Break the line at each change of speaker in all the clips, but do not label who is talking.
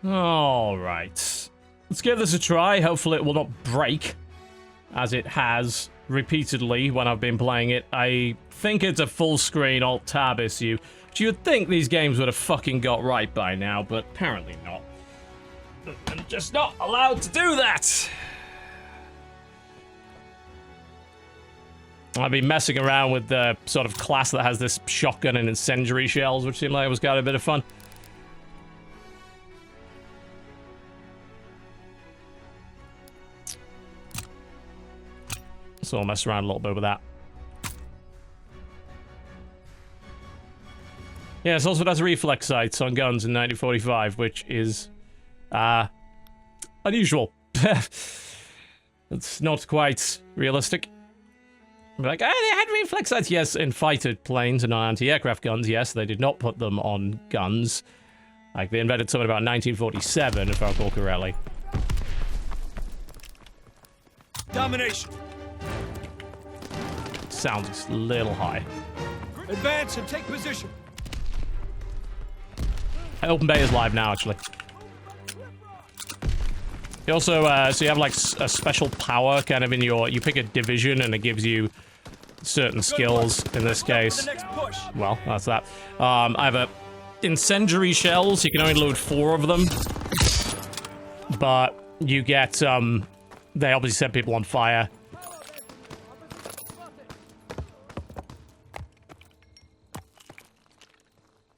Alright. Let's give this a try. Hopefully it will not break, as it has repeatedly when I've been playing it. I think it's a full screen Alt-Tab issue, which you would think these games would have fucking got right by now, but apparently not. I'm just not allowed to do that! I've been messing around with the sort of class that has this shotgun and incendiary shells, which seemed like it was kind of a bit of fun. So I'll mess around a little bit with that. Yeah, it also has reflex sights on guns in 1945, which is unusual. It's not quite realistic. Be like, oh, they had reflex sights. Yes, in fighter planes and on anti-aircraft guns, yes, they did not put them on guns. Like, they invented something about 1947, if I recall correctly.
Domination.
Sounds a little high.
Advance and take position.
Open Bay is live now, actually. You also, so you have like a special power kind of in your, you pick a division and it gives you certain skills. In this case, well, that's that. I have a incendiary shells. You can only load 4 of them, but you get, they obviously set people on fire.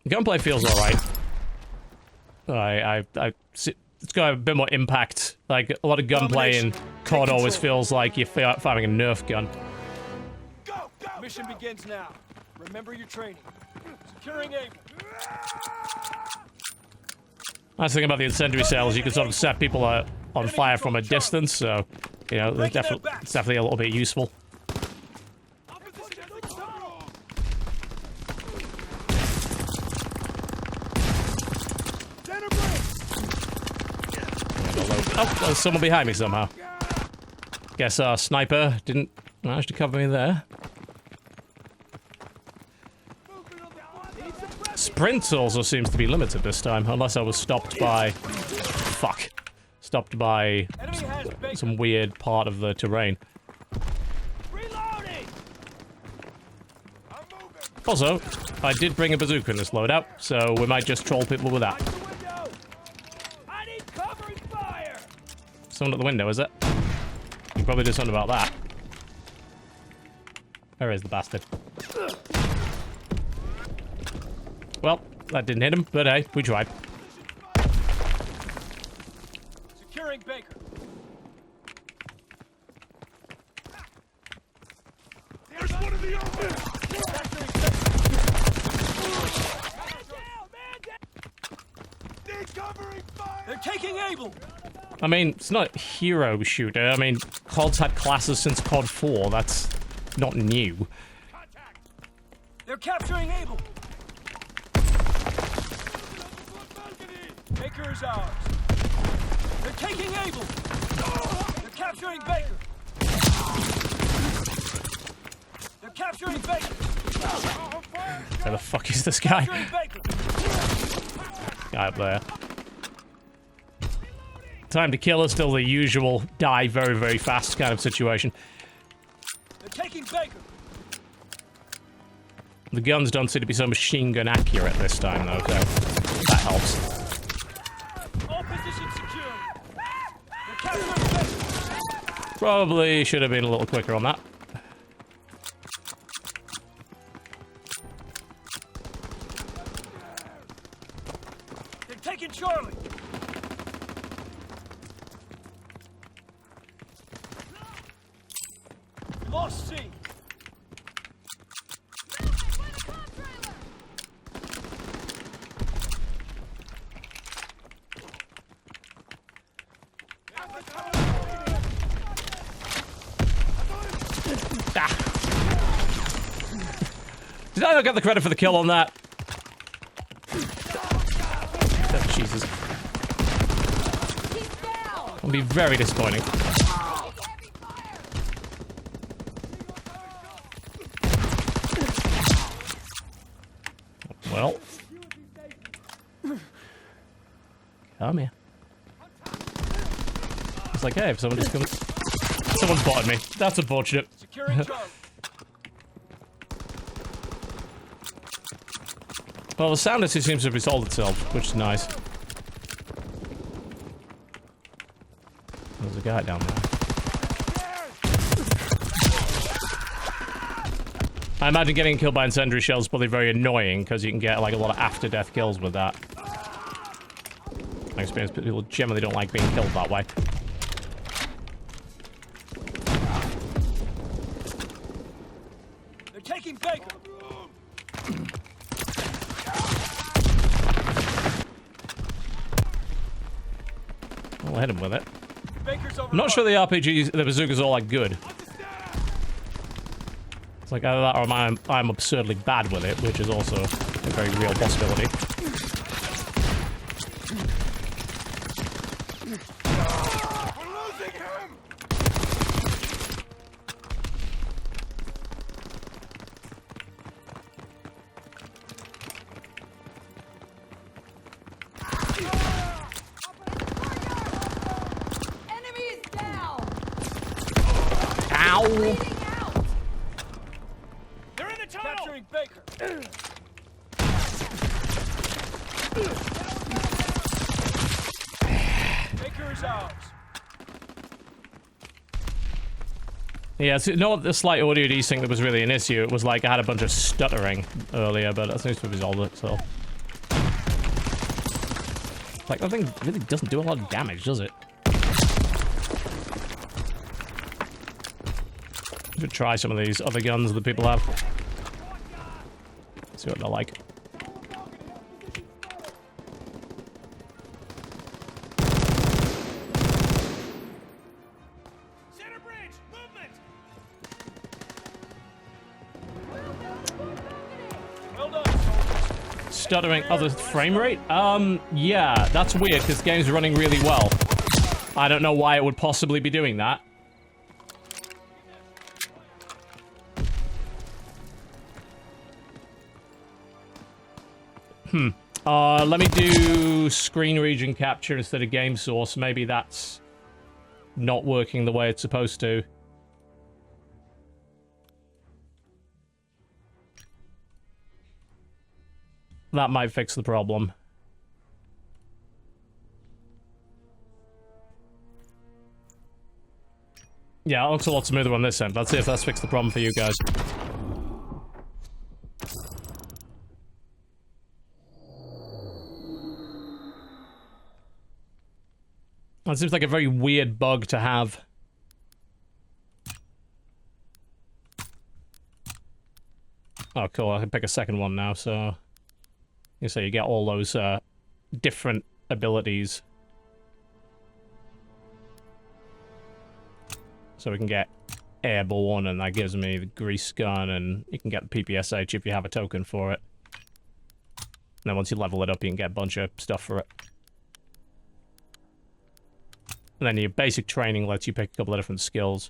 Gunplay feels alright. It's got a bit more impact. Like, a lot of gunplay in COD always feels like you're firing a Nerf gun.
Go, go. Mission begins now. Remember your training. Securing aim.
Nice thing about the incendiary cells, you can sort of set people on fire from a distance, so, you know, it's definitely a little bit useful. Oh, there's someone behind me somehow. Guess our sniper didn't manage to cover me there. Sprint also seems to be limited this time, unless I was stopped by... Fuck. Stopped by some weird part of the terrain. Also, I did bring a bazooka in this loadout, so we might just troll people with that. Someone at the window, is it? You can probably do something about that. Where is the bastard? Well, that didn't hit him, but hey, we tried.
Securing Baker. There's one of the open. They're taking Able.
I mean, it's not a hero shooter. I mean, COD's had classes since COD 4. That's not new.
They're capturing Able. Baker is ours. They're taking Able. They're capturing Baker. They're capturing Baker.
Where the fuck is this guy? Guy up there. Time to kill is still the usual die very, very fast kind of situation.
They're taking Baker.
The guns don't seem to be so machine gun accurate this time, though, so that helps.
All positions secure. They're capturing Baker.
Probably should have been a little quicker on that.
They're taking Charlie. Lost C.
Did I not get the credit for the kill on that? Oh, Jesus. It'll be very disappointing. Well. I'm here. It's like, hey, if someone just comes... Someone's botted me. That's unfortunate.
Securing Charlie.
Well, the sound issue seems to have resolved itself, which is nice. There's a guy down there. I imagine getting killed by incendiary shells is probably very annoying, because you can get, like, a lot of after-death kills with that. My experience, people generally don't like being killed that way.
They're taking Baker.
I'll hit him with it.
Baker's over.
I'm not sure the RPGs, the bazooka's all that good. It's like either that or I'm absurdly bad with it, which is also a very real possibility.
We're losing him.
Enemy is down.
Ow!
Bleeding out.
They're in the tunnel. Capturing Baker. Baker is ours.
Yeah, it's not the slight audio desync that was really an issue. It was like I had a bunch of stuttering earlier, but that seems to have resolved it, so... Like, that thing really doesn't do a lot of damage, does it? Should try some of these other guns that people have. See what they're like.
Center bridge. Movement. Well done, soldiers.
Stuttering other frame rate? Yeah, that's weird because the game's running really well. I don't know why it would possibly be doing that. Let me do screen region capture instead of game source. Maybe that's not working the way it's supposed to. That might fix the problem. Yeah, it looks a lot smoother on this end. Let's see if that's fixed the problem for you guys. That seems like a very weird bug to have. Oh, cool. I can pick a second one now, so... You say you get all those, different abilities. So we can get airborne, and that gives me the grease gun, and you can get the PPSH if you have a token for it. And then once you level it up, you can get a bunch of stuff for it. And then your basic training lets you pick a couple of different skills.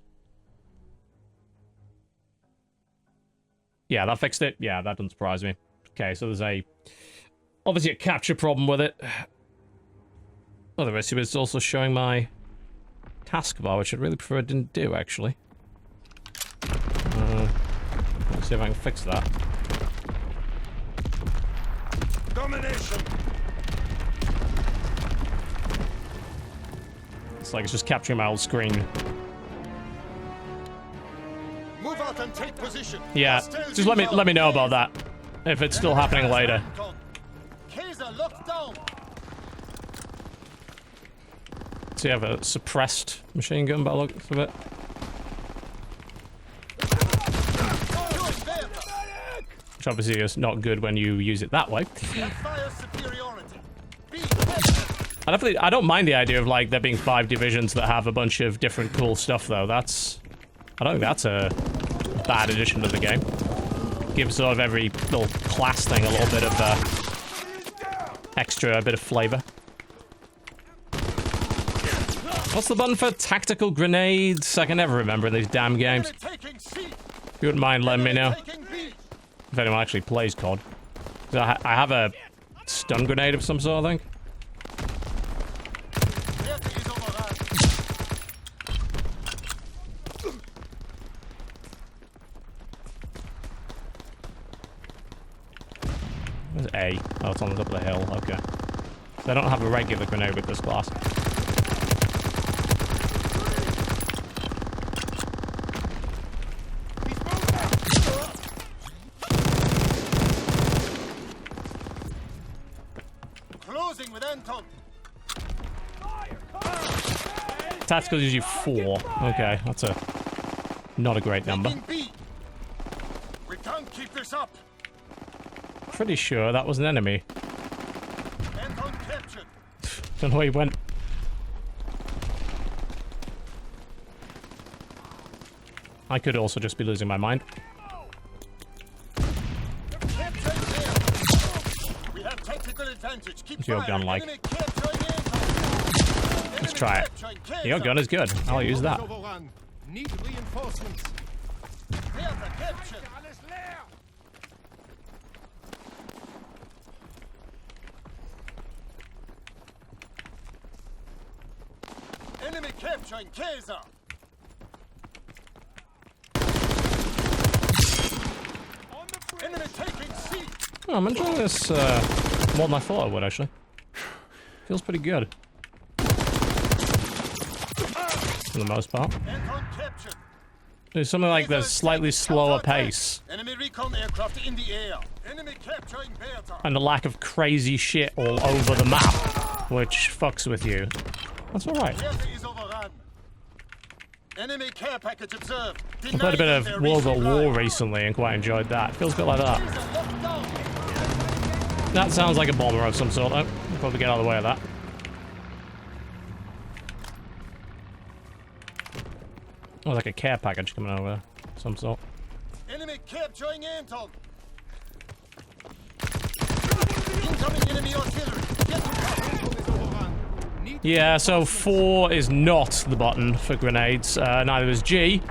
Yeah, that fixed it? Yeah, that doesn't surprise me. Okay, so there's a... Obviously a capture problem with it. Oh, the rest of it's also showing my taskbar, which I'd really prefer it didn't do, actually. Let's see if I can fix that.
Domination.
It's like it's just capturing my old screen.
Move out and take position.
Yeah, just let me know about that. If it's still happening later.
Look down.
So you have a suppressed machine gun by the looks of it. Which obviously is not good when you use it that way. I don't mind the idea of like there being 5 divisions that have a bunch of different cool stuff though. I don't think that's a bad addition to the game. Gives sort of every little class thing a little bit of extra, bit of flavor. What's the button for tactical grenades? I can never remember in these damn games. If you wouldn't mind letting me know. If anyone actually plays COD. I have a stun grenade of some sort, I think. on the top of the hill. Okay. So I don't have a regular grenade with this class.
Closing with Anton.
Tactical is usually 4. Okay, that's not a great number.
We can't keep this up.
Pretty sure that was an enemy.
Anton captured.
Don't know where he went. I could also just be losing my mind.
We have tactical advantage. Keep
What's your gun like?
Enemy capturing Anton.
Let's try it. Your gun is good. I'll use that.
Need reinforcements. Theater captured. Enemy capturing Kaiser. Enemy taking C.
Oh, I'm enjoying this more than I thought I would, actually. Feels pretty good. For the most part.
Anton captured.
There's something like the slightly slower pace.
Enemy recon aircraft in the air. Enemy capturing Bertha.
And the lack of crazy shit all over the map, which fucks with you. That's alright.
Bertha is overrun. Enemy care package observed.
I played a bit of World at War recently and quite enjoyed that. Feels a bit like that. That sounds like a bomber of some sort. I'll probably get out of the way of that. Oh, like a care package coming over there. Some sort.
Enemy capturing Anton. Incoming enemy artillery. Get to cover.
Yeah, so 4 is not the button for grenades. Neither is G.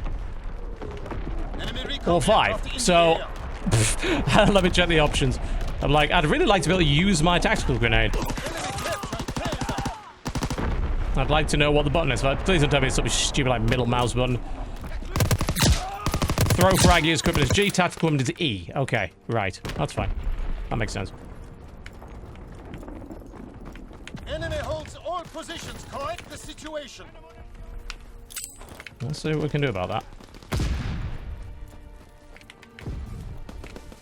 Enemy recon
Or 5.
aircraft in
So,
the air.
let me check the options. I'm like, I'd really like to be able to use my tactical grenade.
Enemy capturing Kaiser.
I'd like to know what the button is, but please don't tell me it's something stupid like middle mouse button. Throw frag is equipment is G, tactical equipment is E. Okay, right. That's fine. That makes sense.
Enemy holds all positions. Correct the situation.
Let's see what we can do about that.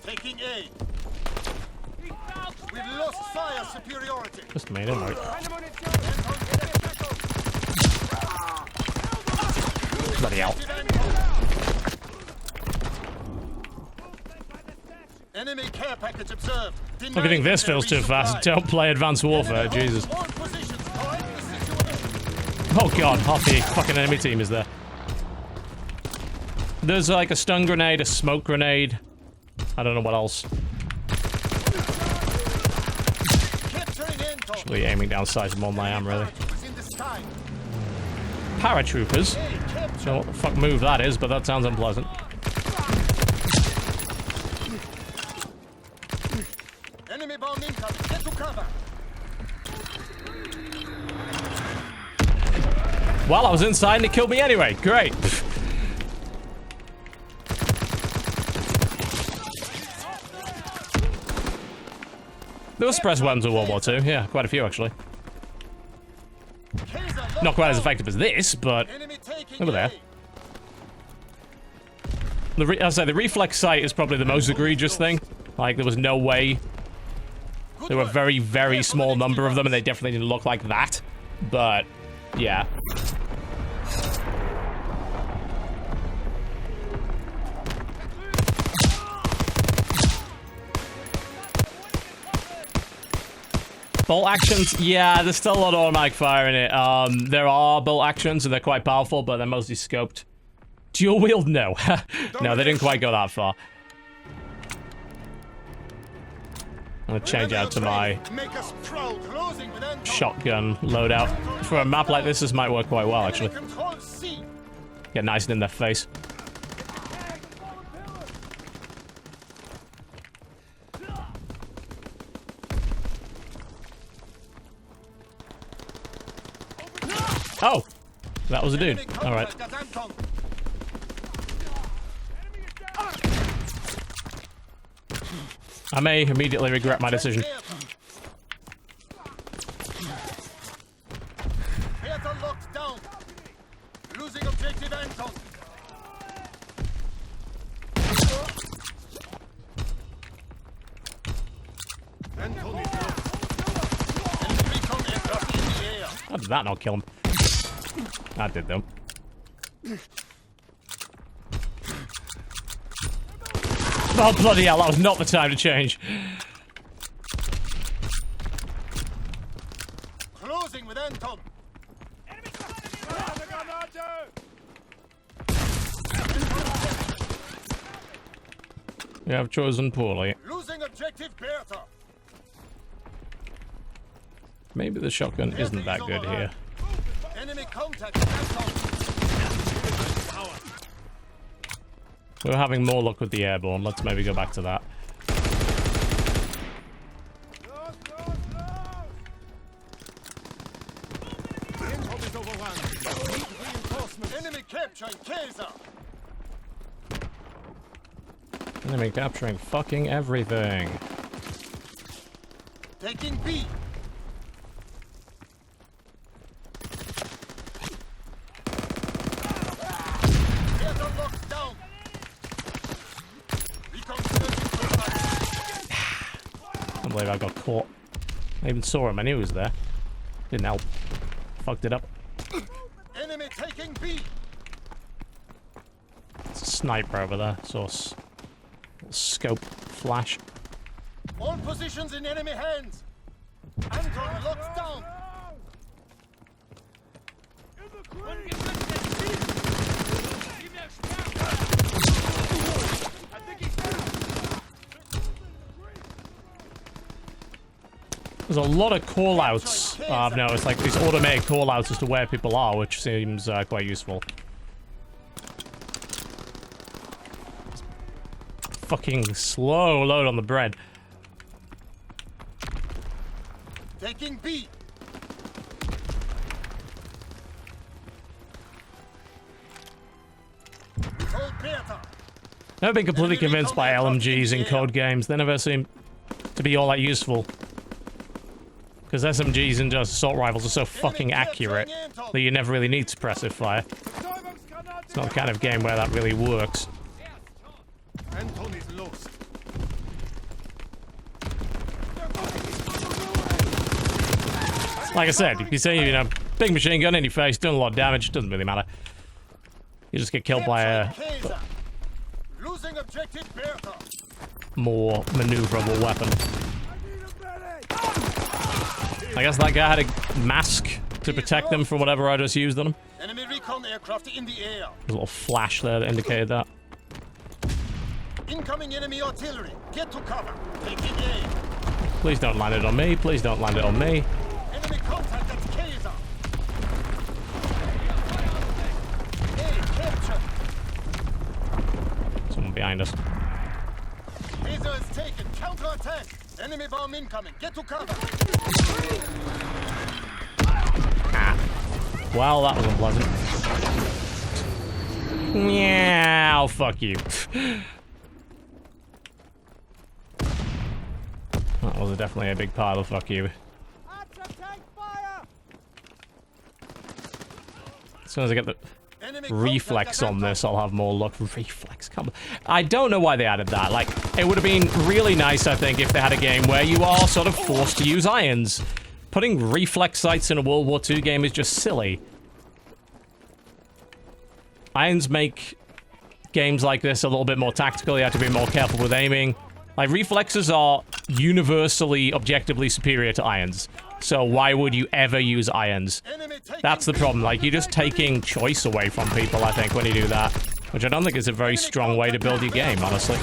Taking A. We've lost fire superiority.
Just made it right. Bloody hell.
Enemy care package observed.
Look, I think this feels too fast. Don't play Advanced Warfare, Jesus.
All positions. Correct the situation.
Oh god, half the fucking enemy team is there. There's like a stun grenade, a smoke grenade. I don't know what else.
Capturing Anton.
Actually aiming down sights more than I am, really.
Was in the sky.
Paratroopers.
A
Don't
captured.
know what the fuck move that is, but that sounds unpleasant.
Enemy bomb incoming. Get to cover.
Well, I was inside and it killed me anyway. Great. There were suppressed weapons in World War II. Yeah, quite a few, actually.
Kaiser
Not quite as effective as this, but
enemy taking
they were there.
A.
I'll say the reflex sight is probably the most egregious thing. Like, there was no way. There were a very, very small number of them, and they definitely didn't look like that. But, yeah. Bolt actions, yeah, there's still a lot of automatic fire in it. There are bolt actions, and they're quite powerful, but they're mostly scoped. Dual wield, no. No, they didn't quite go that far. I'm gonna change out to my
Make us proud. Closing with Anton.
shotgun loadout. For a map like this might work quite well, actually.
Enemy control C.
Get nice and in their face. Oh! That was a dude.
Enemy
Alright.
contact at Anton.
I may immediately regret my decision.
Bertha locked down. Losing objective Anton. Anton is lost. Enemy recon aircraft in the air.
How did that not kill him? That did though. Oh bloody hell, that was not the time to change.
Closing with Anton.
You have chosen poorly.
Losing objective Bertha.
Maybe the shotgun isn't that good here.
Enemy contact Anton.
We're having more luck with the airborne. Let's maybe go back to that.
Enemy capturing Kaiser.
Enemy capturing fucking everything.
Taking B. Bertha locked down. Recon searching for target.
I can't believe I got caught. I even saw him. I knew he was there. Didn't help. Fucked it up.
Enemy taking B.
It's a sniper over there. Source. Scope flash.
All positions in enemy hands. Anton locked down.
There's a lot of call-outs. I've noticed, like these automated call-outs as to where people are, which seems quite useful. Fucking slow load on the bread.
Taking B. Hold Bertha.
Never been completely convinced by LMGs in code games. They never seem to be all that useful. Because SMGs and just assault rifles are so fucking accurate that you never really need suppressive fire. It's not the kind of game where that really works.
Anton is lost.
Like I said, if you say, you know, big machine gun in your face, doing a lot of damage, doesn't really matter. You just get killed by a
Losing objective Bertha.
more maneuverable weapon. I guess that guy had a mask to protect them from whatever I just used on him.
Enemy recon aircraft in the air.
There's a little flash there that indicated that.
Incoming enemy artillery. Get to cover. Taking A.
Please don't land it on me. Please don't land it on me.
Enemy contact at Kaiser. A capture.
Someone behind us.
Kaiser is taken. Counter-attack. Enemy bomb incoming. Get to cover.
Well, that was unpleasant. Meow, fuck you. That was definitely a big pile of fuck you. As soon as I get the reflex on this, I'll have more luck. Reflex, come on. I don't know why they added that. Like, it would have been really nice, I think, if they had a game where you are sort of forced to use irons. Putting reflex sights in a World War II game is just silly. Irons make games like this a little bit more tactical. You have to be more careful with aiming. Like, reflexes are universally, objectively superior to irons. So why would you ever use irons? That's the problem. Like, you're just taking choice away from people, I think, when you do that. Which I don't think is a very strong way to build your game, honestly.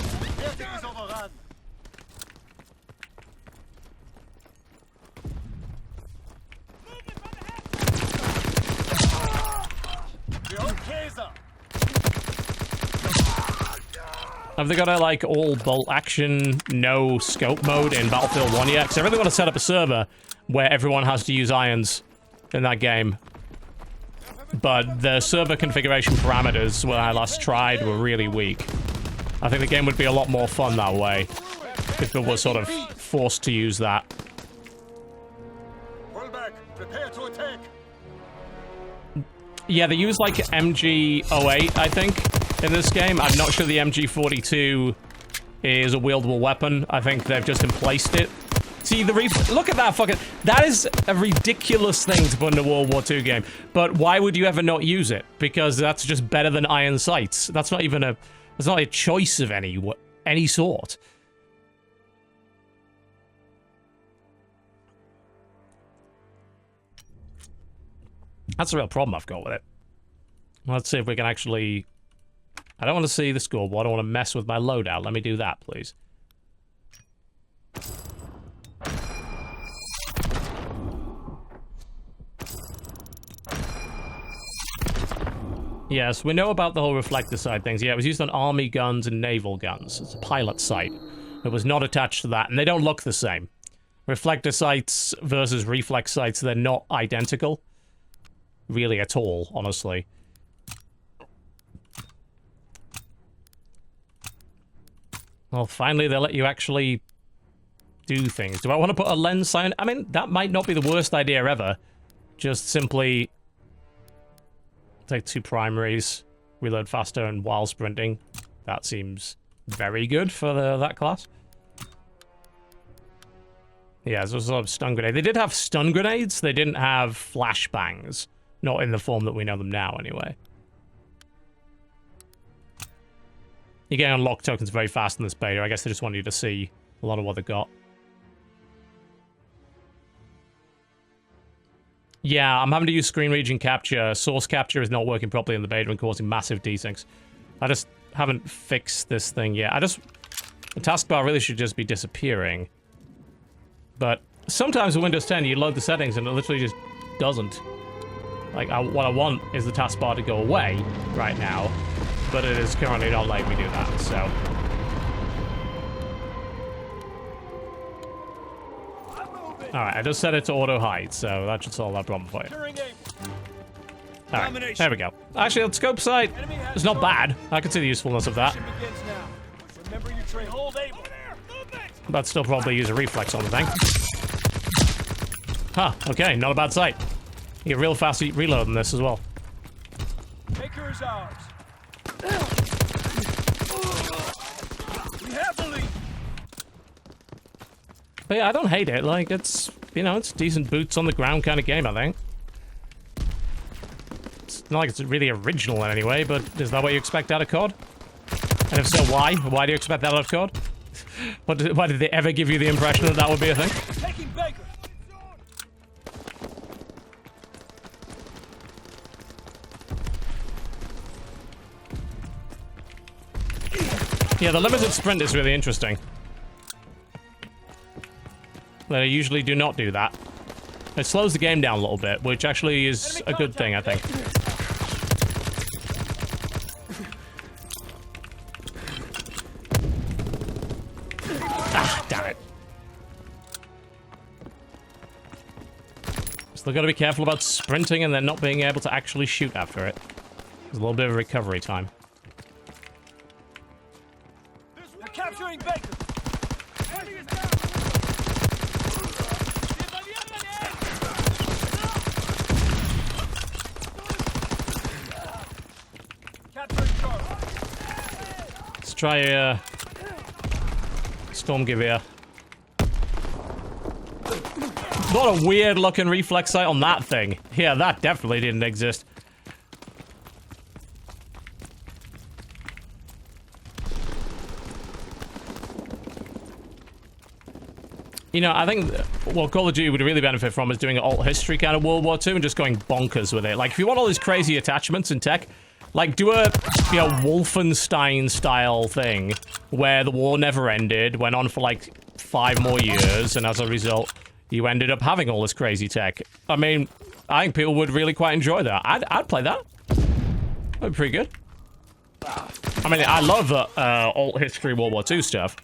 Have they got a, like, all bolt action, no scope mode in Battlefield 1 yet? Because I really want to set up a server where everyone has to use irons in that game. But the server configuration parameters, when I last tried, were really weak. I think the game would be a lot more fun that way, if it was sort of forced to use that.
Pull back. Prepare to attack.
Yeah, they use like MG08, I think, in this game. I'm not sure the MG42 is a wieldable weapon. I think they've just emplaced it. See, look at that fucking... That is a ridiculous thing to put in a World War II game. But why would you ever not use it? Because that's just better than iron sights. That's not even a... It's not a choice of any sort. That's the real problem I've got with it. Let's see if we can actually... I don't want to see the scoreboard. I don't want to mess with my loadout. Let me do that, please. Yes, we know about the whole reflector side things. Yeah, it was used on army guns and naval guns. It's a pilot sight. It was not attached to that, and they don't look the same. Reflector sights versus reflex sights, they're not identical. Really at all, honestly. Well, finally they let you actually do things. Do I want to put a lens sign? I mean, that might not be the worst idea ever. Just simply take 2 primaries, reload faster, and while sprinting. That seems very good for that class. Yeah, it's a sort of stun grenade. They did have stun grenades. They didn't have flashbangs. Not in the form that we know them now, anyway. You get unlock tokens very fast in this beta. I guess they just want you to see a lot of what they got. Yeah, I'm having to use screen region capture. Source capture is not working properly in the beta and causing massive desyncs. I just haven't fixed this thing yet. The taskbar really should just be disappearing. But sometimes with Windows 10, you load the settings and it literally just doesn't. Like, what I want is the taskbar to go away right now, but it is currently not letting me do that, so... Alright, I just set it to auto-hide, so that should solve that problem for you. Alright, there we go. Actually, the scope sight is not bad. I can see the usefulness of that. But still probably use a reflex on the thing. Huh, okay, not a bad sight. You get real fast reload in this as well.
Taker is ours. We have the lead.
But yeah, I don't hate it. Like, it's, you know, it's decent boots on the ground kind of game, I think. It's not like it's really original in any way, but is that what you expect out of COD? And if so, why? Why do you expect that out of COD? Why did they ever give you the impression that that would be a thing?
Taking Baker.
Yeah, the limited sprint is really interesting. They usually do not do that. It slows the game down a little bit, which actually is a good thing, I think. Ah, damn it. Still gotta be careful about sprinting and then not being able to actually shoot after it. There's a little bit of recovery time.
They're capturing Baker. Enemy is down. Capturing Charlie.
Let's try a Storm Gewehr. What a weird looking reflex sight on that thing. Yeah, that definitely didn't exist. You know, I think what Call of Duty would really benefit from is doing an alt history kind of World War II and just going bonkers with it. Like, if you want all these crazy attachments and tech, like, do a, you know, Wolfenstein style thing where the war never ended, went on for like 5 more years, and as a result, you ended up having all this crazy tech. I mean, I think people would really quite enjoy that. I'd play that. That'd be pretty good. I mean, I love alt history World War II stuff.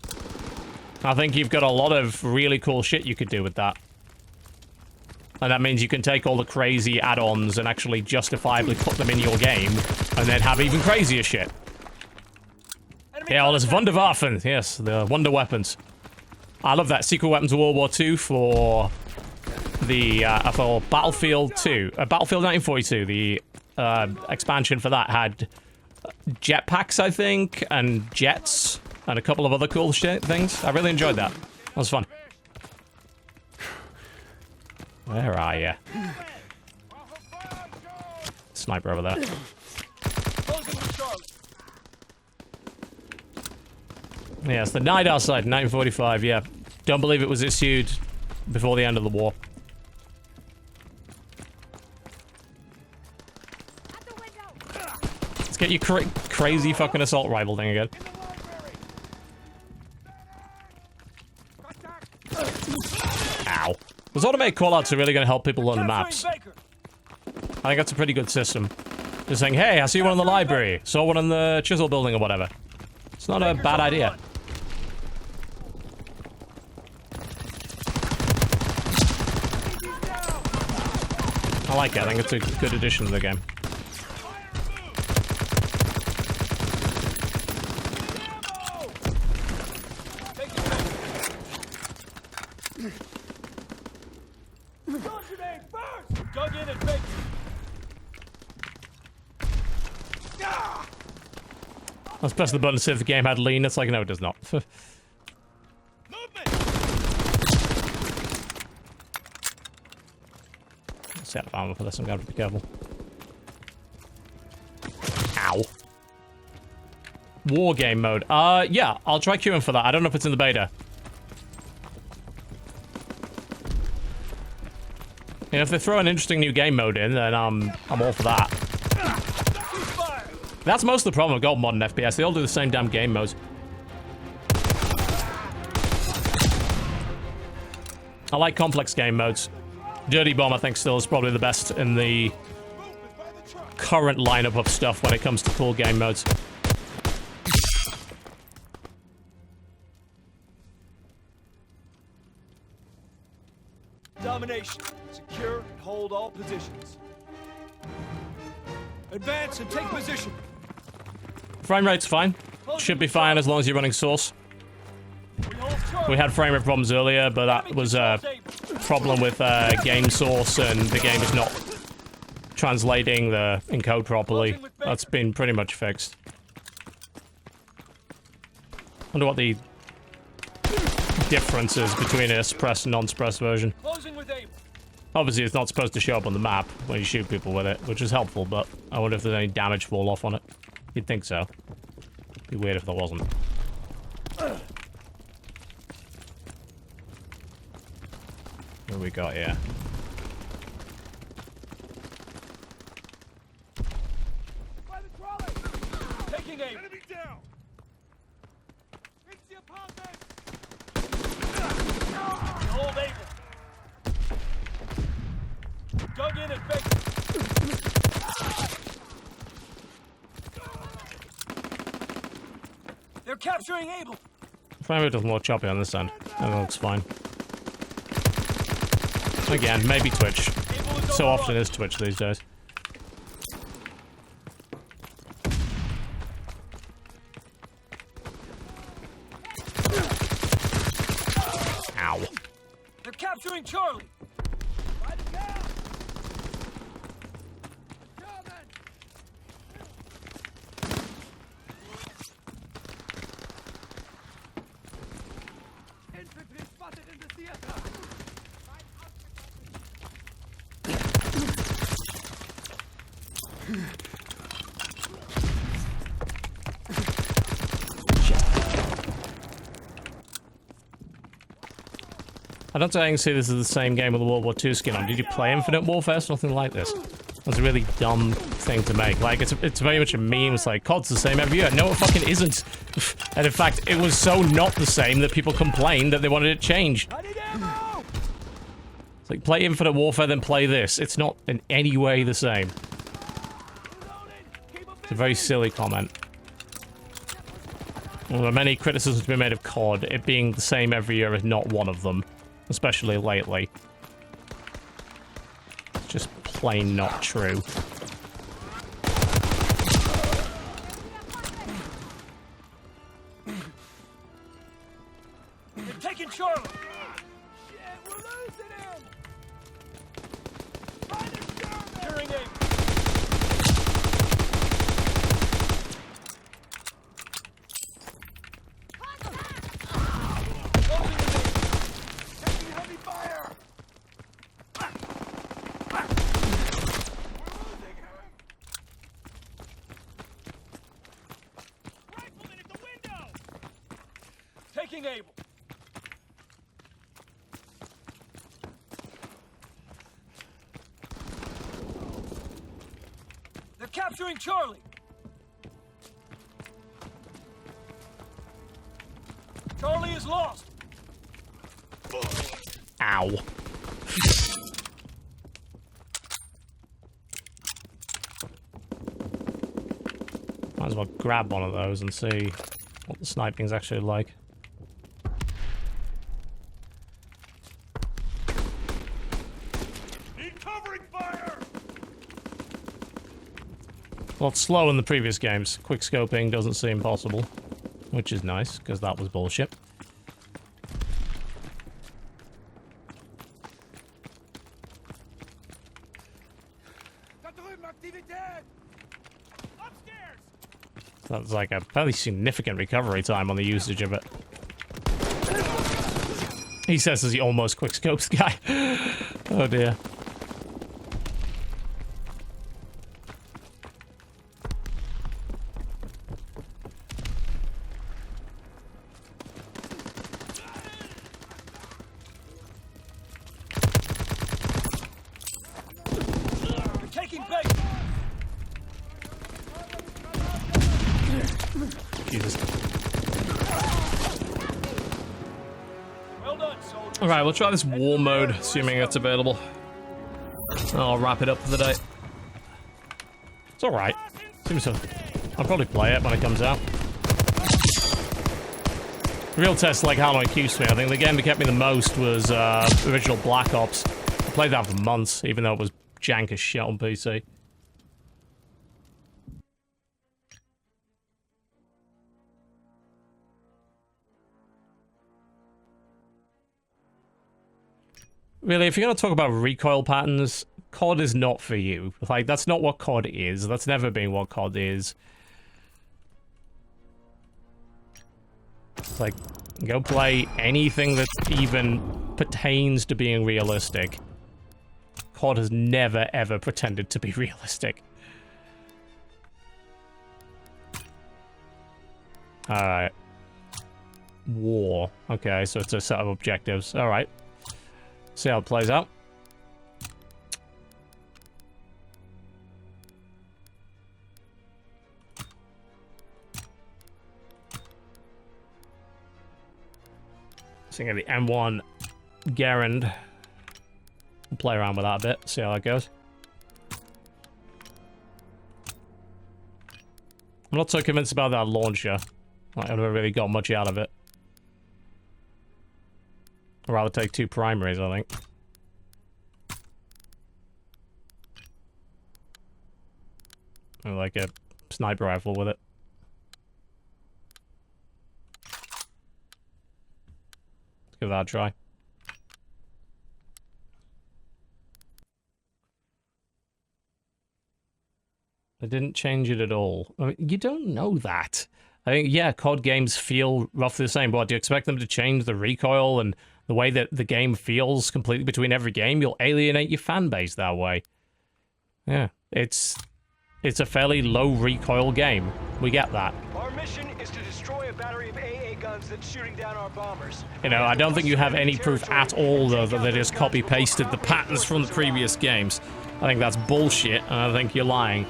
I think you've got a lot of really cool shit you could do with that. And that means you can take all the crazy add-ons and actually justifiably put them in your game, and then have even crazier shit. Yeah, all this Wunderwaffen. Yes, the wonder weapons. I love that. Secret weapons of World War II for the for Battlefield 2, Battlefield 1942, the expansion for that had jetpacks, I think, and jets, and a couple of other cool things. I really enjoyed that. That was fun. Where are you? Sniper over there. Yeah, it's the Night Outside, 1945, yeah. Don't believe it was issued before the end of the war. Let's get your crazy fucking assault rifle thing again. Ow. Those automated callouts are really going to help people learn the maps. I think that's a pretty good system. Just saying, hey, I see one in the library. Saw one in the Chisel building or whatever. It's not a bad idea. I like it. I think it's a good addition to the game. Let's press the button to see if the game had lean. It's like, no, it does not. Set of armor for this. I'm going to be careful. Ow. War game mode. Yeah, I'll try queuing for that. I don't know if it's in the beta. You know, if they throw an interesting new game mode in, then I'm all for that. That's most of the problem with gold modern FPS. They all do the same damn game modes. I like complex game modes. Dirty Bomb, I think, still is probably the best in the current lineup of stuff when it comes to cool game modes.
Domination. Secure and hold all positions. Advance and take position.
Frame rate's fine. Should be fine as long as you're running Source. We had frame rate problems earlier, but that was a problem with game source, and the game is not translating the encode properly. That's been pretty much fixed. Wonder what the difference is between a suppressed and non-suppressed version. Obviously, it's not supposed to show up on the map when you shoot people with it, which is helpful, but I wonder if there's any damage fall off on it. You'd think so. Be weird if there wasn't. What do we got here?
Taking aim. Enemy down. It's the apartment. Hold able. Dug in and faked. They're capturing Able.
Frame rate doesn't look choppy on this end. That looks fine. Again, maybe Twitch. So often is Twitch these days. Ow.
They're capturing Charlie. Write it down. Infantry spotted in the theater.
I don't think I can see this is the same game with the World War II skin on. Did you play Infinite Warfare? It's nothing like this. That's a really dumb thing to make. Like, it's very much a meme. It's like, COD's the same every year. No, it fucking isn't. And in fact, it was so not the same that people complained that they wanted it changed. It's like, play Infinite Warfare, then play this. It's not in any way the same. It's a very silly comment. Well, there are many criticisms to be made of COD. It being the same every year is not one of them. Especially lately. It's just plain not true.
They're taking Charlie. Shit, we're losing him. being able. They're capturing Charlie. Charlie is lost.
Ow. Might as well grab one of those and see what the sniping's actually like.
Need covering fire.
Well, it's slow in the previous games. Quick scoping doesn't seem possible, which is nice, because that was bullshit. That's like a fairly significant recovery time on the usage of it. He says as he almost quickscopes the guy. Oh dear.
Taking bait.
Jesus.
Well done, soldier.
Alright, we'll try this war mode, assuming it's available. I'll wrap it up for the day. It's alright. Seems to... I'll probably play it when it comes out. Real test like how long it keeps me. I think the game that kept me the most was original Black Ops. I played that for months, even though it was jank as shit on PC. Really, if you're going to talk about recoil patterns, COD is not for you. Like, that's not what COD is. That's never been what COD is. Like, go play anything that even pertains to being realistic. COD has never, ever pretended to be realistic. Alright. War. Okay, so it's a set of objectives. Alright. See how it plays out. So I'm gonna the M1 Garand. We'll play around with that a bit, see how that goes. I'm not so convinced about that launcher. Like, I've never really got much out of it. I'd rather take 2 primaries, I think. Or like a sniper rifle with it. Let's give that a try. They didn't change it at all. I mean, you don't know that. I think, yeah, COD games feel roughly the same, but do you expect them to change the recoil and the way that the game feels completely between every game? You'll alienate your fan base that way. Yeah, it's a fairly low recoil game. We get that.
Our mission is to destroy a battery of AA guns that's shooting down our bombers.
You know, I don't think you have any proof at all, though, that they just copy-pasted the patterns from the previous games. I think that's bullshit, and I think you're lying.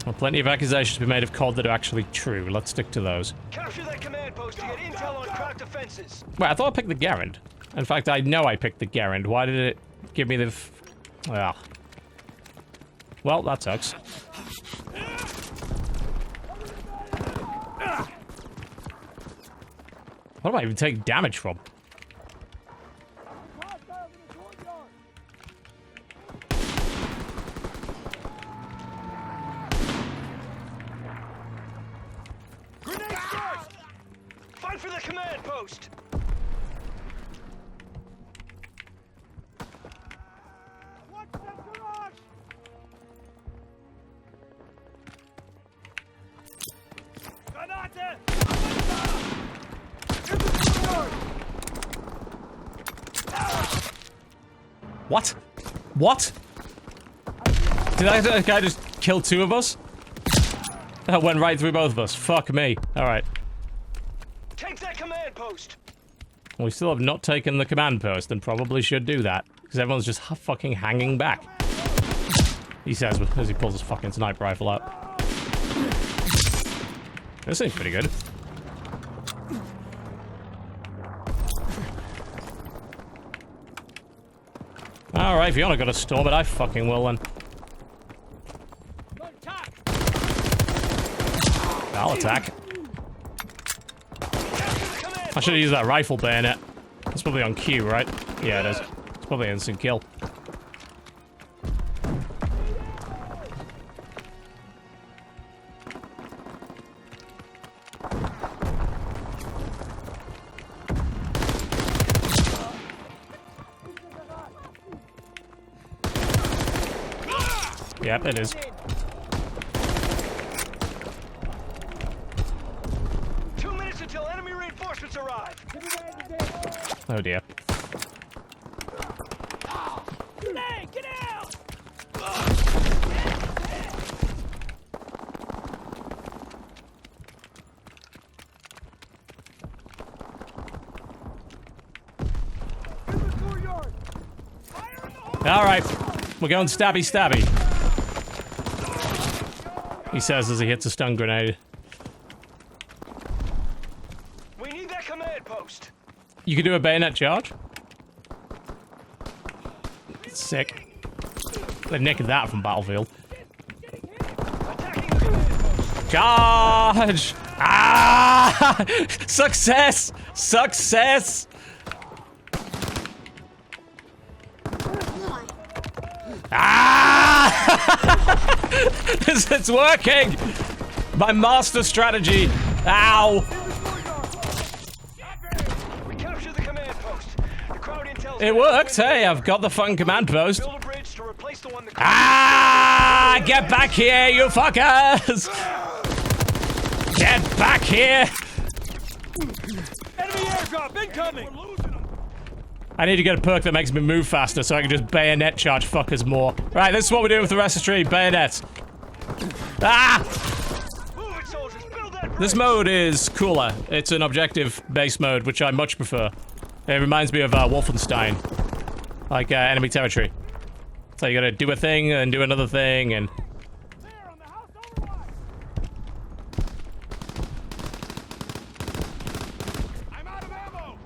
Well, plenty of accusations to be made of COD that are actually true. Let's stick to those.
Capture that command post to get intel on cracked defenses.
Wait, I thought I picked the Garand. In fact, I know I picked the Garand. Why did it give me the... Well, that sucks. What do I even take damage from?
Grenade first! Fight for the command post! Watch that garage! Granate!
What? What? Did that guy just kill 2 of us? That went right through both of us. Fuck me. Alright.
Take that command post.
We still have not taken the command post and probably should do that. Because everyone's just fucking hanging back. He says as he pulls his fucking sniper rifle out. This seems pretty good. Alright, if you wanna go to storm it, I fucking will then. I'll attack. I should have used that rifle bayonet. It's probably on cue, right? Yeah, it is. It's probably an instant kill. Yep, it is.
2 minutes until enemy reinforcements arrive.
Oh dear.
Hey, get out!
Alright, we're going stabby stabby. He says as he hits a stun grenade.
We need that command post.
You can do a bayonet charge? Sick. They nicked that from Battlefield.
Attacking the command post.
Charge! Ah! Success! Success! Ah! It's working! My master strategy! Ow!
We captured the command post. The crowd intel.
It worked! Hey, I've got the fucking command post.
Build a bridge to replace the one that.
Ah! Get back here, you fuckers! Get back here!
Enemy airdrop incoming.
I need to get a perk that makes me move faster so I can just bayonet charge fuckers more. Right, this is what we're doing with the rest of the stream. Bayonets. Ah!
Move it, soldiers. Build that bridge.
This mode is cooler. It's an objective-based mode, which I much prefer. It reminds me of Wolfenstein. Like, enemy territory. So you gotta do a thing, and do another thing, and...
There on the house overwatch. I'm out of ammo.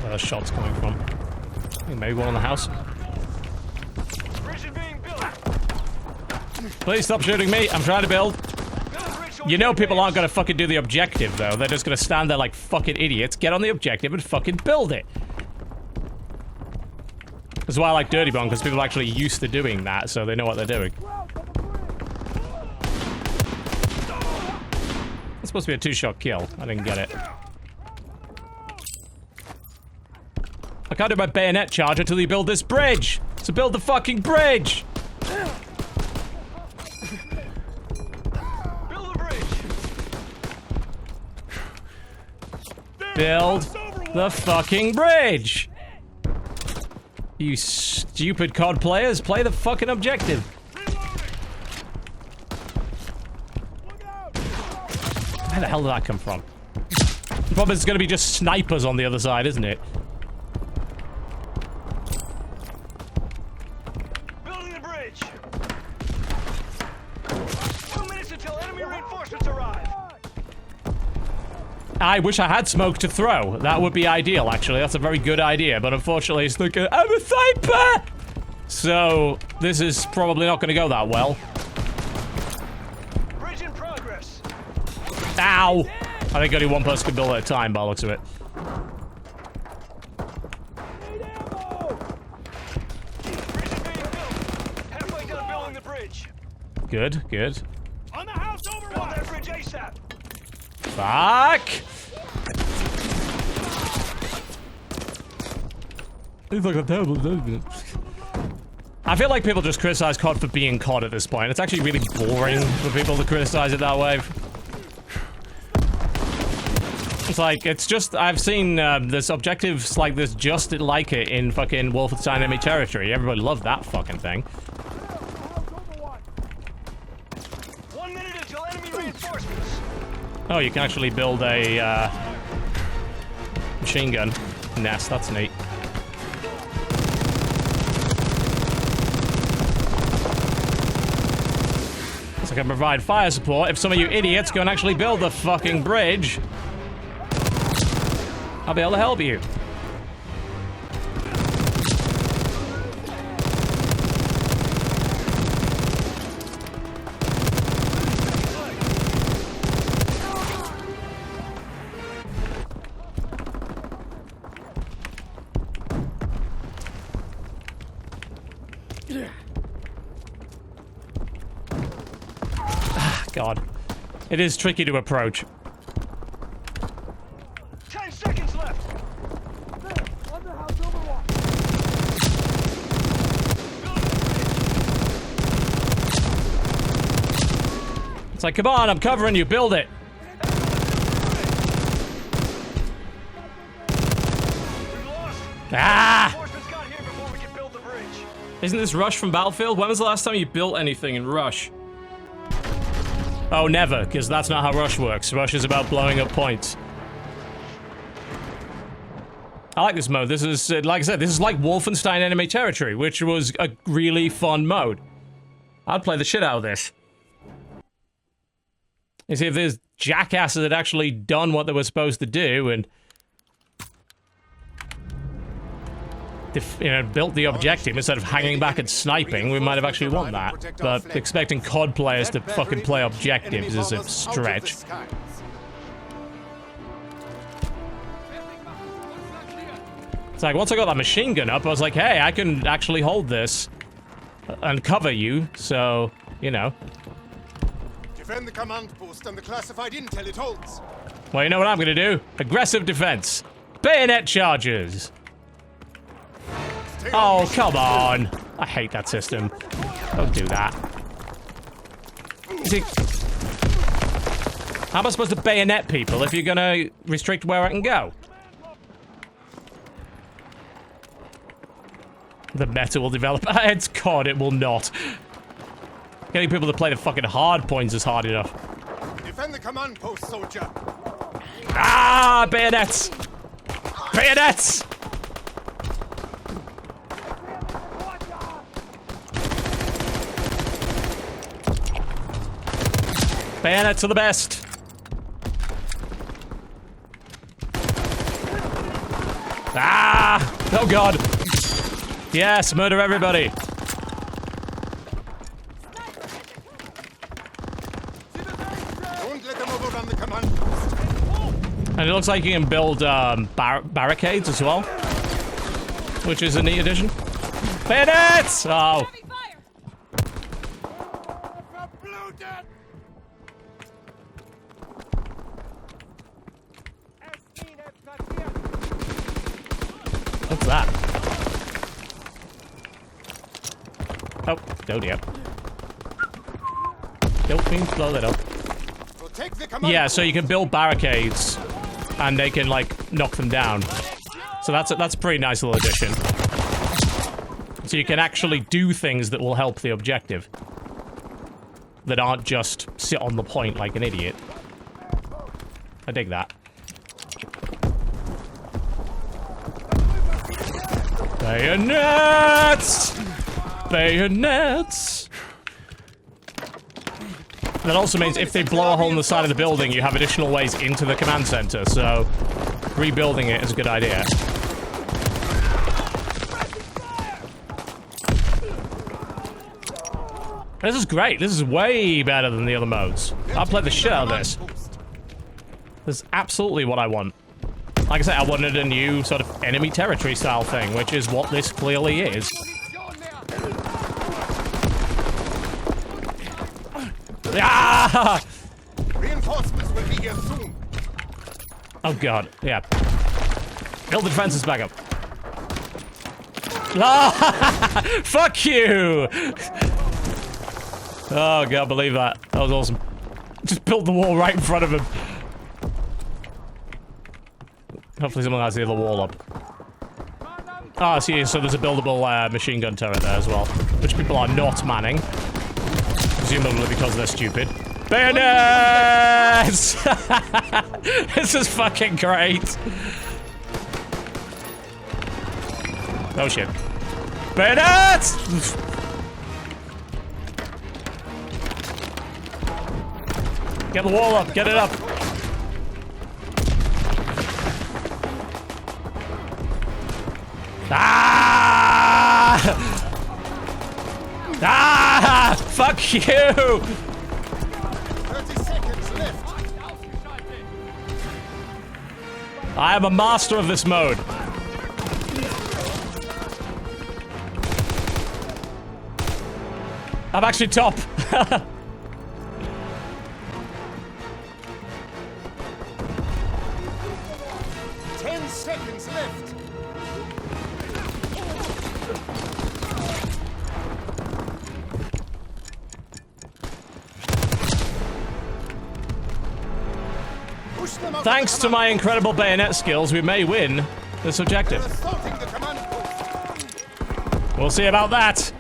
Where the shots coming from. I think maybe one on the house.
Bridge is being built.
Please stop shooting me. I'm trying to build.
Build a bridge so
You know
we can
people aren't
advance.
gonna fucking do the objective, though. They're just gonna stand there like fucking idiots, get on the objective, and fucking build it. That's why I like Dirty Bomb, because people are actually used to doing that, so they know what they're doing. It's supposed to be a two-shot kill. I didn't get it. I can't do my bayonet charge until you build this bridge! So build the fucking bridge!
Build a bridge.
Build the fucking bridge! You stupid COD players, play the fucking objective. Where the hell did that come from? The problem is it's gonna be just snipers on the other side, isn't it?
Building the bridge. 2 minutes until enemy reinforcements arrive.
I wish I had smoke to throw. That would be ideal, actually. That's a very good idea, but unfortunately it's like, I'm a sniper! So, this is probably not gonna go that well.
Bridge in progress.
Ow! I think only one person can build at a time by the looks of it.
Need ammo. Bridge is being built. Halfway done building the bridge.
Good, good.
On the house overwatch. Build that bridge ASAP.
Fuck! It's like a terrible. I feel like people just criticize COD for being COD at this point. It's actually really boring for people to criticize it that way. It's like, it's just, I've seen there's objectives like this just like it in fucking Wolfenstein Enemy Territory. Everybody loved that fucking thing.
1 minute until enemy
Oh, you can actually build a machine gun nest. That's neat. So I can provide fire support if some of you idiots go and actually build the fucking bridge. I'll be able to help you. God. It is tricky to approach.
10 seconds left.
It's like, come on, I'm covering you, build it.
We lost.
Ah!
Reinforcements got here before we can build the bridge.
Isn't this Rush from Battlefield? When was the last time you built anything in Rush? Oh, never, because that's not how Rush works. Rush is about blowing up points. I like this mode. This is, like I said, this is like Wolfenstein Enemy Territory, which was a really fun mode. I'd play the shit out of this. You see, if there's jackasses that actually done what they were supposed to do and... you know, built the objective instead of hanging back and sniping, we might have actually won that. But expecting COD players to fucking play objectives is a stretch. It's like, once I got that machine gun up, I was like, hey, I can actually hold this and cover you, so, you know.
Defend the command post and the classified intel it holds.
Well, you know what I'm gonna do? Aggressive defense. Bayonet charges. Oh, come on. I hate that system. Don't do that. See, how am I supposed to bayonet people if you're gonna restrict where I can go? The meta will develop. It's COD, it will not. Getting people to play the fucking hard points is hard enough.
Defend the command post, soldier.
Ah, bayonets! Bayonets! Bayonets are the best. Ah! Oh god. Yes, murder everybody.
Don't let them overrun the command post.
And it looks like you can build barricades as well, which is a neat addition. Bayonets! Oh. What's that? Oh, oh dear. Don't mean to blow that up. Yeah, so you can build barricades, and they can, like, knock them down. So that's a pretty nice little addition. So you can actually do things that will help the objective. That aren't just sit on the point like an idiot. I dig that. Bayonets! Bayonets! That also means if they blow a hole in the side of the building, you have additional ways into the command center, so rebuilding it is a good idea. This is great. This is way better than the other modes. I'll play the shit out of this. This is absolutely what I want. Like I said, I wanted a new sort of enemy territory style thing, which is what this clearly is. Ah!
Reinforcements will be here soon.
Oh god, yeah. Build the defenses back up. Ah! Fuck you! Oh god, believe that. That was awesome. Just built the wall right in front of him. Hopefully someone has the other wall up. Ah, see, so there's a buildable machine gun turret there as well, which people are not manning. Presumably because they're stupid. Bayonets! This is fucking great. Oh shit. Bayonets! Get the wall up, get it up. Ah! Ah! Fuck you!
30 seconds left.
I am a master of this mode. I'm actually top.
10 seconds left. Push them out
Thanks
of
to
the
my
command
incredible bayonet skills, we may win this
post.
objective.
Assaulting the command post.
We'll see about that.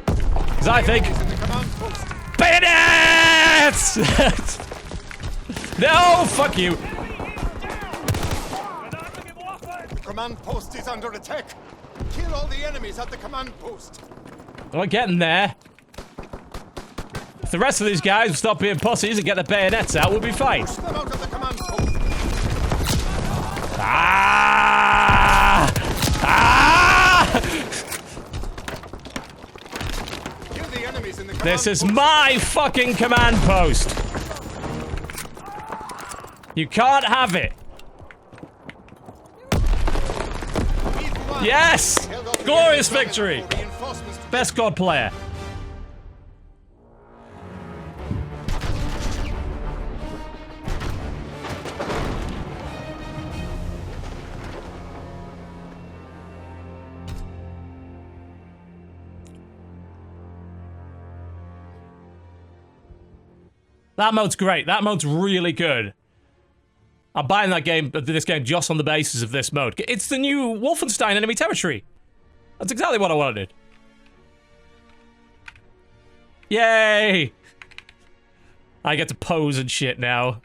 Because I think...
Enemies in the command post.
Bayonets! No, fuck you.
The command post is under attack. Kill all the enemies at the command post.
We're getting there. If the rest of these guys will stop being pussies and get their bayonets out, we'll be fine.
Push them out of the command post.
Ah! Ah!
Kill the enemies in the command
This is
post.
my fucking command post. You can't have it.
We've won.
Yes!
Held off the
Glorious
enemy's
victory!
army for reinforcements to
Best god player. That mode's great. That mode's really good. I'm buying this game just on the basis of this mode. It's the new Wolfenstein enemy territory. That's exactly what I wanted. Yay! I get to pose and shit now.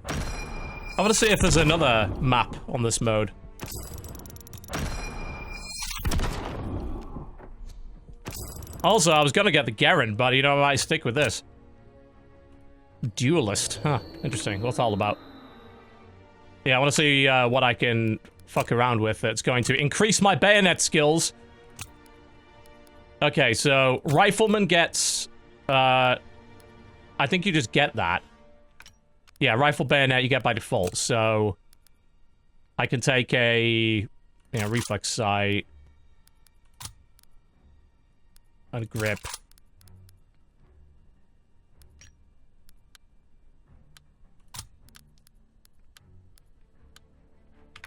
I want to see if there's another map on this mode. Also, I was gonna get the Garen, but you know, I might stick with this. Duelist. Huh. Interesting. What's that all about? Yeah, I want to see what I can fuck around with that's going to increase my bayonet skills. Okay, so Rifleman gets... I think you just get that. Yeah, Rifle Bayonet you get by default, so... I can take a... reflex sight. And grip.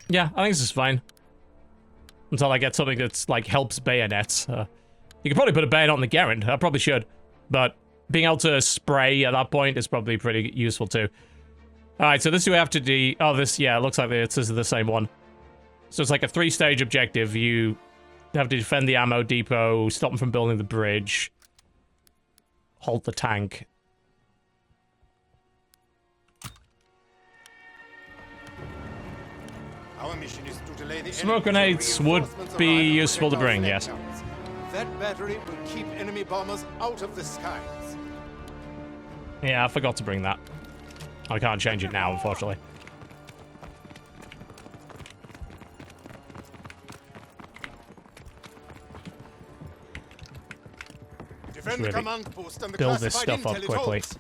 Yeah, I think this is fine. Until I get something that's, like, helps bayonets. You could probably put a bayonet on the Garen. I probably should. But being able to spray at that point is probably pretty useful, too. Alright, so this do we have to do... Oh, this, yeah, it looks like this is the same one. So it's like a 3-stage objective. You have to defend the ammo depot, stop them from building the bridge, halt the tank.
Our mission is to delay the
Smoke
enemy
grenades would
reinforcements
be
arriving
useful to
with our
bring, yes.
flamethrowers. That battery will keep enemy bombers out of the skies.
Yeah, I forgot to bring that. I can't change it now, unfortunately.
Defend the
really
command post and the
build this
classified
stuff up
intel it
quickly.
holds.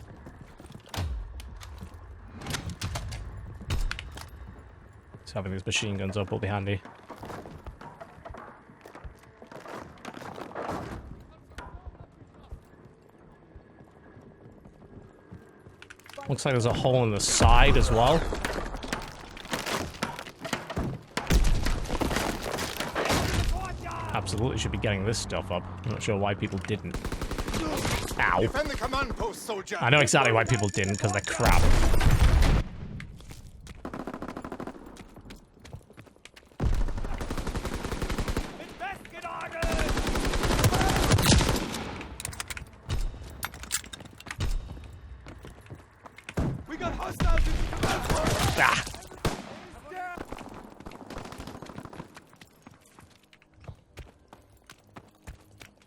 So having these machine guns up will be handy. Looks like there's a hole in the side as well. Absolutely should be getting this stuff up. I'm not sure why people didn't. Ow.
Defend the command post, soldier.
I know exactly why people didn't, because they're crap.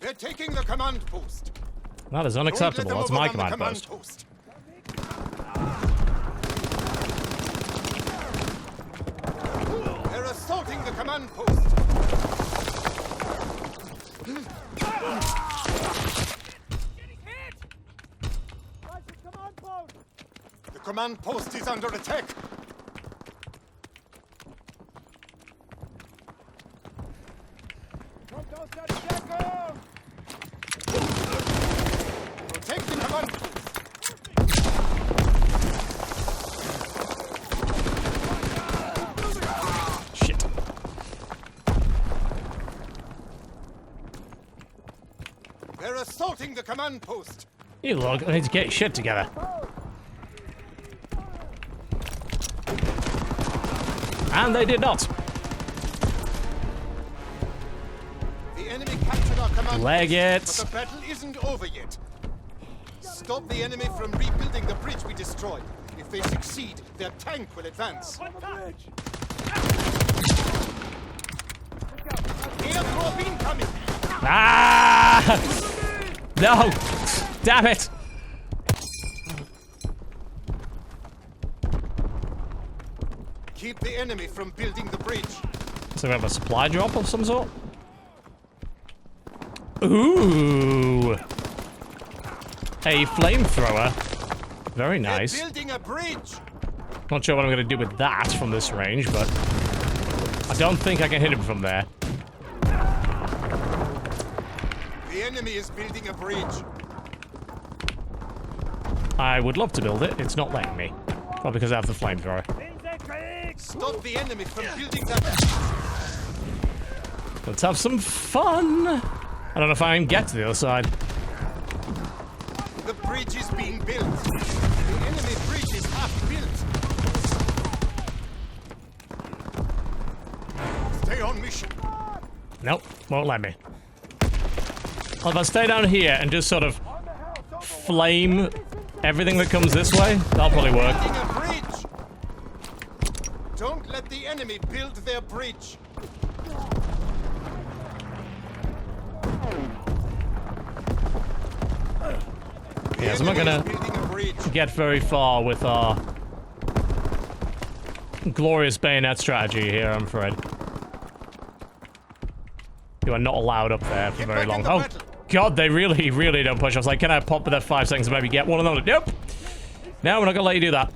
They're taking the command post.
That is
Don't let
unacceptable.
them
That's my
overrun the
command post.
They're assaulting the command post. The command post is under attack. Protect the command post.
Shit.
They're assaulting the command post.
You look, I need to get your shit together. And they did not.
The enemy captured our command
Leg it.
post, but the battle isn't over yet. Stop the enemy from rebuilding the bridge we destroyed. If they succeed, their tank will advance. Airdrop incoming!
Ah! No! Damn it!
Keep the enemy from building the bridge.
So we have a supply drop of some sort? Ooh! A flamethrower. Very nice.
They're building a bridge.
Not sure what I'm gonna do with that from this range, but I don't think I can hit him from there.
The enemy is building a bridge.
I would love to build it. It's not letting me. Probably because I have the flamethrower.
Stop the enemy from building that.
Let's have some fun. I don't know if I can get to the other side.
The bridge is being built. The enemy bridge is half built. Stay on mission.
Nope, won't let me. Well, if I stay down here and just sort of flame everything that comes this way, that'll probably work.
Building a bridge. Don't let the enemy build their bridge.
Yeah, so I'm not gonna get very far with our glorious bayonet strategy here, I'm afraid. You are not allowed up there for very long. Oh, God, they really, really don't push. I was like, can I pop with that 5 seconds and maybe get one of them? Nope. No, we're not gonna let you do that.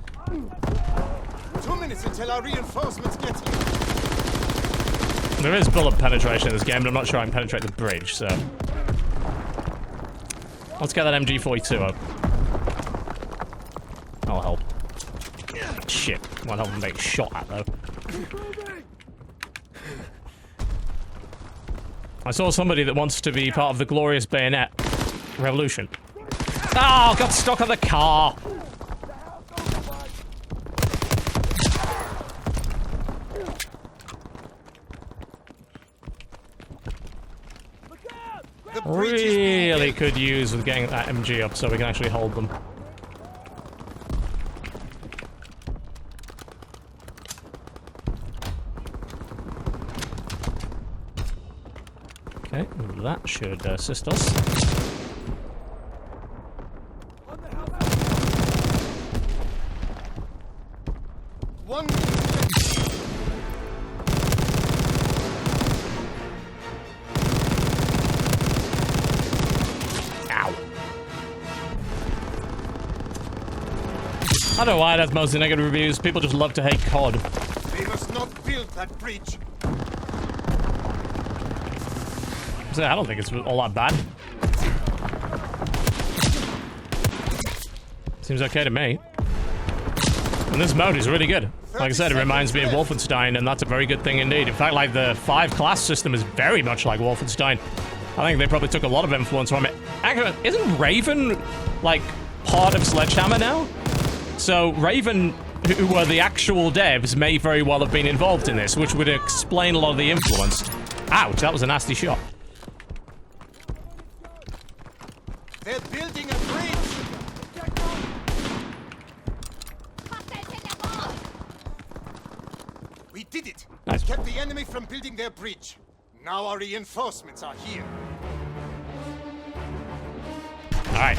2 minutes until our reinforcements get here.
There is bullet penetration in this game, but I'm not sure I can penetrate the bridge, so... Let's get that MG42 up. That'll help. Shit. Won't help him make shot at, though. I saw somebody that wants to be part of the glorious bayonet revolution. Oh, got stuck on the car! Really could use with getting that MG up so we can actually hold them. Okay, that should assist us.
One.
I don't know why that's mostly negative reviews. People just love to hate COD.
They must not build that bridge.
So I don't think it's all that bad. Seems okay to me. And this mode is really good. Like I said, it reminds me of Wolfenstein, and that's a very good thing indeed. In fact, like, the 5-class system is very much like Wolfenstein. I think they probably took a lot of influence from it. Actually, isn't Raven, like, part of Sledgehammer now? So Raven, who were the actual devs, may very well have been involved in this, which would explain a lot of the influence. Ouch, that was a nasty shot.
They're building a bridge. We did it.
Nice.
Kept the enemy from building their bridge. Now our reinforcements are here.
Alright.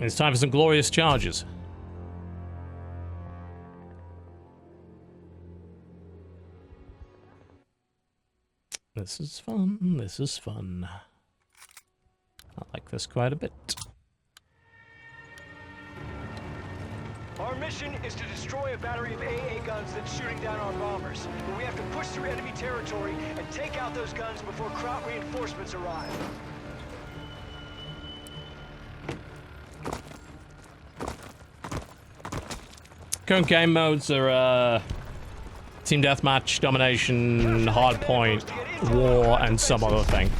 It's time for some glorious charges. This is fun. This is fun. I like this quite a bit.
Our mission is to destroy a battery of AA guns that's shooting down our bombers. But we have to push through enemy territory and take out those guns before Kraut reinforcements arrive.
Current game modes are team deathmatch, domination, hardpoint, war, and some other thing.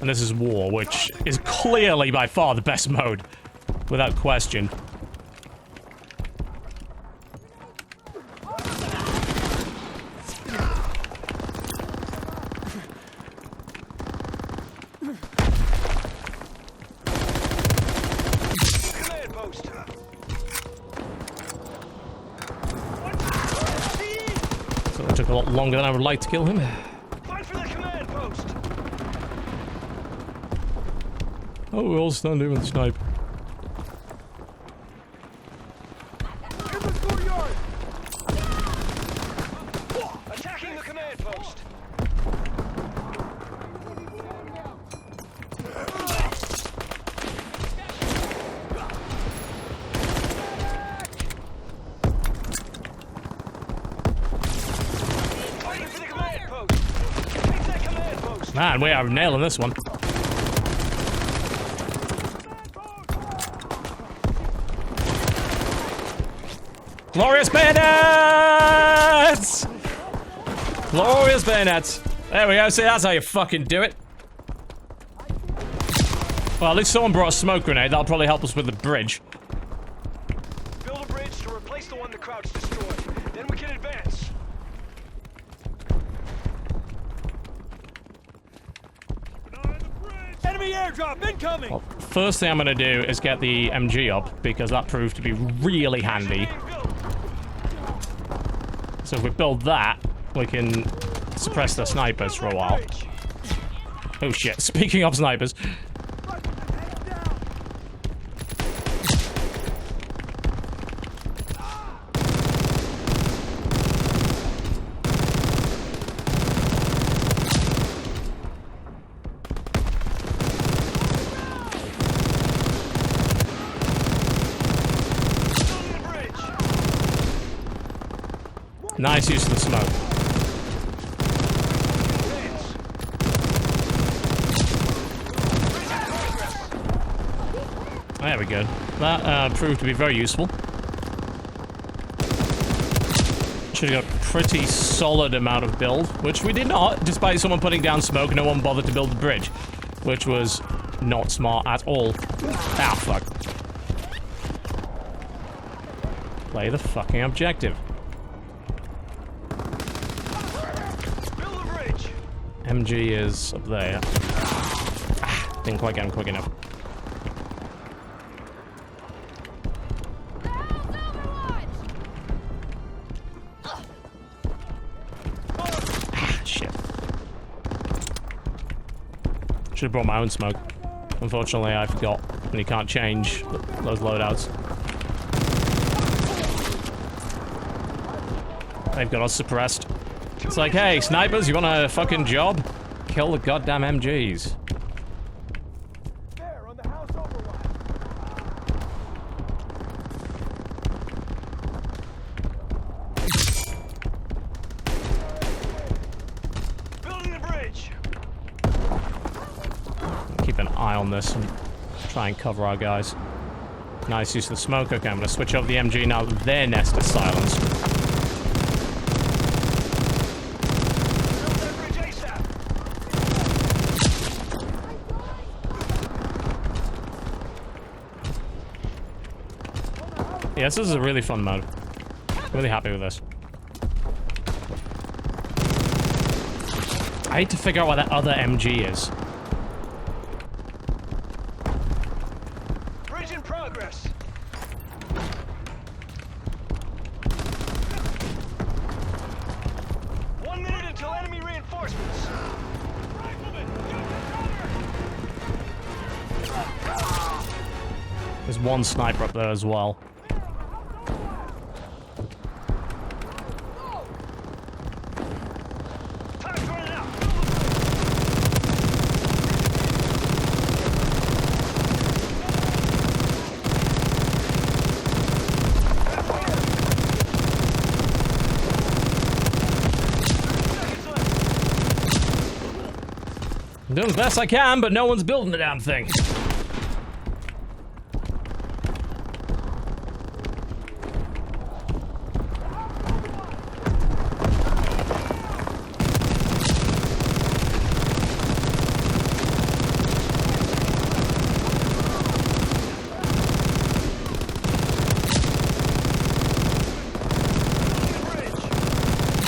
And this is war, which is clearly by far the best mode, without question.
Command post.
So it took a lot longer than I would like to kill him.
Fight for the command post.
Oh, we're all stunned him with the snipe.
In the schoolyard. Attacking the command post. Fighting for the command post. Take that command post.
Man, we are nailing this one. Glorious bayonets! Glorious bayonets. There we go. See, that's how you fucking do it. Well, at least someone brought a smoke grenade. That'll probably help us with the bridge.
Build a bridge to replace the one the Kraut's destroyed. Then we can advance. Enemy airdrop incoming!
Well, first thing I'm gonna do is get the MG up, because that proved to be really handy.
Being built.
So if we build that, we can suppress the snipers for a while. Oh shit, speaking of snipers. Nice use of the smoke. There we go. That proved to be very useful. Should have got a pretty solid amount of build, which we did not, despite someone putting down smoke. No one bothered to build the bridge, which was not smart at all. Ah, fuck. Play the fucking objective.
Build a bridge.
MG is up there. Ah, didn't quite get him quick enough. Shit. Should have brought my own smoke. Unfortunately, I forgot. And you can't change those loadouts. They've got us suppressed. It's like, hey, snipers, you want a fucking job? Kill the goddamn MGs.
There, on the house overwatch. Building the bridge.
Keep an eye on this and try and cover our guys. Nice use of the smoke. Okay, I'm gonna switch over the MG now that their nest is silenced.
Build that bridge ASAP.
Yes, this is a really fun mode. Really happy with this. I need to figure out what that other MG is.
Bridge in progress. One minute until enemy
There's one sniper up there as well.
Time's running out.
I'm doing the best I can, but no one's building the damn thing.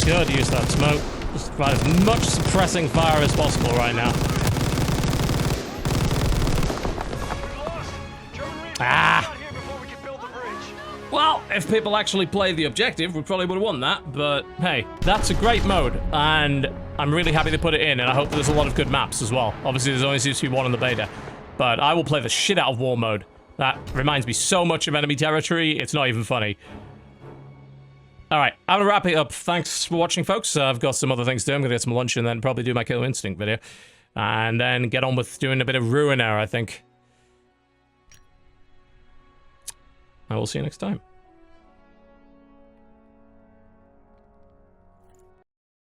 Good, use that smoke. Just provide as much suppressing fire as possible right now. Ah! Well, if people actually played the objective, we probably would have won that, but hey, that's a great mode, and I'm really happy they put it in, and I hope there's a lot of good maps as well. Obviously, there's only seems to be one in the beta, but I will play the shit out of war mode. That reminds me so much of enemy territory, it's not even funny. Alright, I'm gonna wrap it up. Thanks for watching, folks. I've got some other things to do. I'm gonna get some lunch and then probably do my Killer Instinct video. And then get on with doing a bit of Ruiner, I think. I will see you next time.